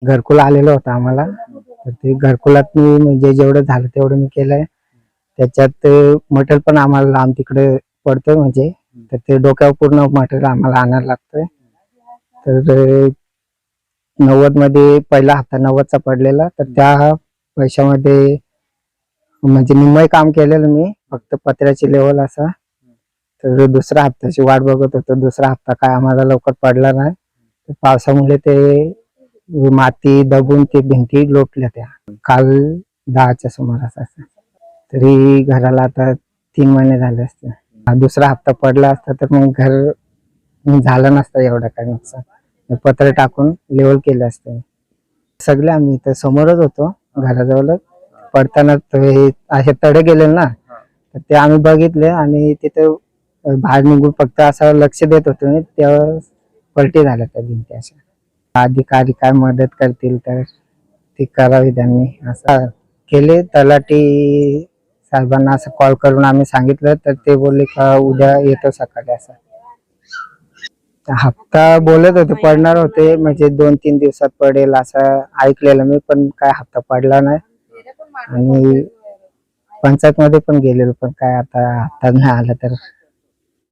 घरकुल आलेलं होतं आम्हाला. तर ते घरकुलात मी म्हणजे जेवढं झालं तेवढं मी केलंय. त्याच्यात मटेरियल पण आम्हाला लांब तिकडे पडतोय म्हणजे, तर ते डोक्यावर पूर्ण मटेरियल आम्हाला आणायला लागतंय. तर 90 मध्ये पहिला हप्ता 90चा पडलेला, तर त्या पैशामध्ये म्हणजे निम्मं काम केलेलं मी, फक्त पत्र्याची लेवल असा. तर दुसऱ्या हप्त्याची वाट बघत होतो. दुसरा हप्ता काय आम्हाला लवकर पडला नाही. पावसामुळे ते माती दबून ते भिंती लोटल्या. त्या काल 10च्या सुमारास असं. तरी घराला आता 3 महिने झाले असते. दुसरा हप्ता पडला असता तर मग घर झालं नसतं एवढं काय नुकसान. पत्रे टाकून लेवल केले असते. सगळे आम्ही इथं समोरच होतो घराजवळच. पडताना असे तडे गेले ना, तर ते आम्ही बघितले आणि तिथे बाहेर निघून फक्त असं लक्ष देत होतो. तेव्हा पलटी झाल्या त्या भिंती अशा. अधिकारी काय मदत करतील तर ती करावी त्यांनी. असं केले. तलाठी साहेबांना असं कॉल करून आम्ही सांगितलं, तर ते बोलले का उद्या येतो सकाळी. असं हप्ता बोलत होते पडणार होते, म्हणजे 2-3 दिवसात पडेल असं ऐकलेलं मी, पण काय हप्ता पडला नाही. आणि पंचायत मध्ये पण गेलेलो, पण काय आता हप्ता नाही आला तर